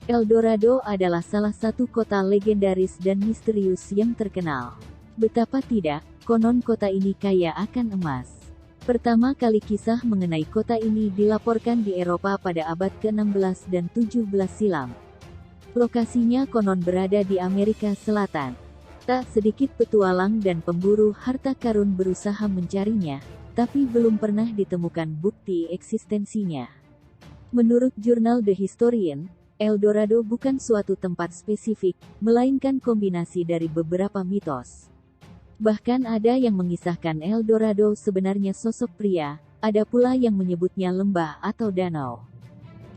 El Dorado adalah salah satu kota legendaris dan misterius yang terkenal. Betapa tidak, konon kota ini kaya akan emas. Pertama kali kisah mengenai kota ini dilaporkan di Eropa pada abad ke-16 dan 17 silam. Lokasinya konon berada di Amerika Selatan. Tak sedikit petualang dan pemburu harta karun berusaha mencarinya, tapi belum pernah ditemukan bukti eksistensinya. Menurut jurnal The Historian, El Dorado bukan suatu tempat spesifik, melainkan kombinasi dari beberapa mitos. Bahkan ada yang mengisahkan El Dorado sebenarnya sosok pria, ada pula yang menyebutnya lembah atau danau.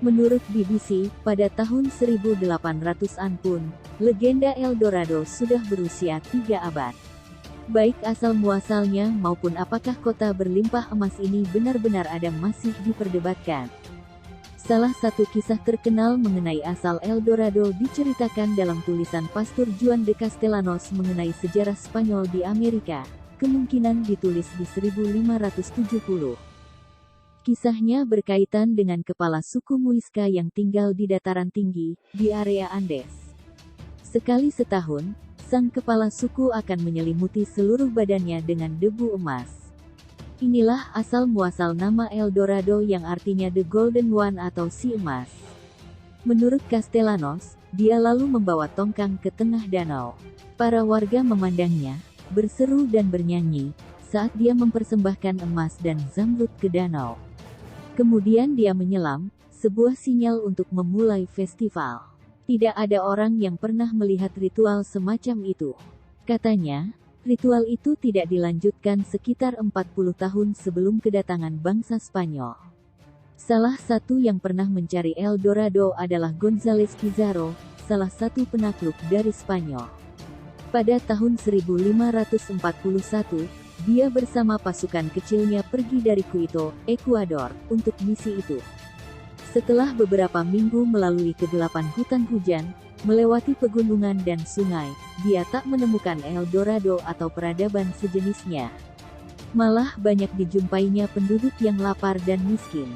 Menurut BBC, pada tahun 1800-an pun, legenda El Dorado sudah berusia 3 abad. Baik asal-muasalnya maupun apakah kota berlimpah emas ini benar-benar ada masih diperdebatkan. Salah satu kisah terkenal mengenai asal El Dorado diceritakan dalam tulisan Pastor Juan de Castellanos mengenai sejarah Spanyol di Amerika, kemungkinan ditulis di 1570. Kisahnya berkaitan dengan kepala suku Muisca yang tinggal di dataran tinggi, di area Andes. Sekali setahun, sang kepala suku akan menyelimuti seluruh badannya dengan debu emas. Inilah asal-muasal nama El Dorado yang artinya The Golden One atau si emas. Menurut Castellanos, dia lalu membawa tongkang ke tengah danau. Para warga memandangnya, berseru dan bernyanyi, saat dia mempersembahkan emas dan zamrud ke danau. Kemudian dia menyelam, sebuah sinyal untuk memulai festival. Tidak ada orang yang pernah melihat ritual semacam itu. Katanya, ritual itu tidak dilanjutkan sekitar 40 tahun sebelum kedatangan bangsa Spanyol. Salah satu yang pernah mencari El Dorado adalah González Pizarro, salah satu penakluk dari Spanyol. Pada tahun 1541, dia bersama pasukan kecilnya pergi dari Quito, Ekuador, untuk misi itu. Setelah beberapa minggu melalui kegelapan hutan hujan, melewati pegunungan dan sungai, dia tak menemukan El Dorado atau peradaban sejenisnya. Malah banyak dijumpainya penduduk yang lapar dan miskin.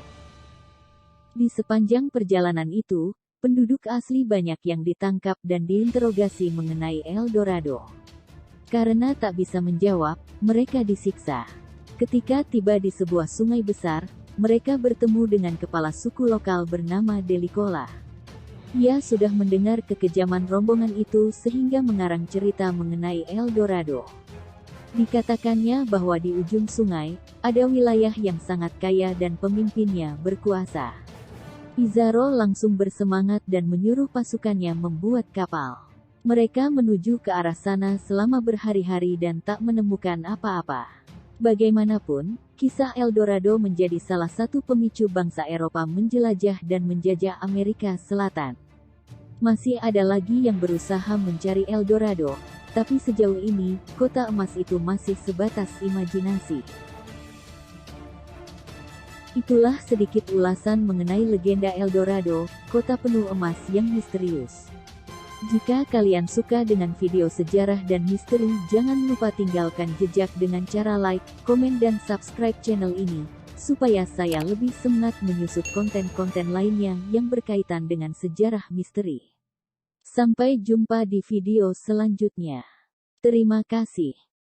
Di sepanjang perjalanan itu, penduduk asli banyak yang ditangkap dan diinterogasi mengenai El Dorado. Karena tak bisa menjawab, mereka disiksa. Ketika tiba di sebuah sungai besar, mereka bertemu dengan kepala suku lokal bernama Delicola. Ia sudah mendengar kekejaman rombongan itu sehingga mengarang cerita mengenai El Dorado. Dikatakannya bahwa di ujung sungai, ada wilayah yang sangat kaya dan pemimpinnya berkuasa. Pizarro langsung bersemangat dan menyuruh pasukannya membuat kapal. Mereka menuju ke arah sana selama berhari-hari dan tak menemukan apa-apa. Bagaimanapun, kisah El Dorado menjadi salah satu pemicu bangsa Eropa menjelajah dan menjajah Amerika Selatan. Masih ada lagi yang berusaha mencari El Dorado, tapi sejauh ini, kota emas itu masih sebatas imajinasi. Itulah sedikit ulasan mengenai legenda El Dorado, kota penuh emas yang misterius. Jika kalian suka dengan video sejarah dan misteri, jangan lupa tinggalkan jejak dengan cara like, komen dan subscribe channel ini, supaya saya lebih semangat menyusut konten-konten lainnya yang berkaitan dengan sejarah misteri. Sampai jumpa di video selanjutnya. Terima kasih.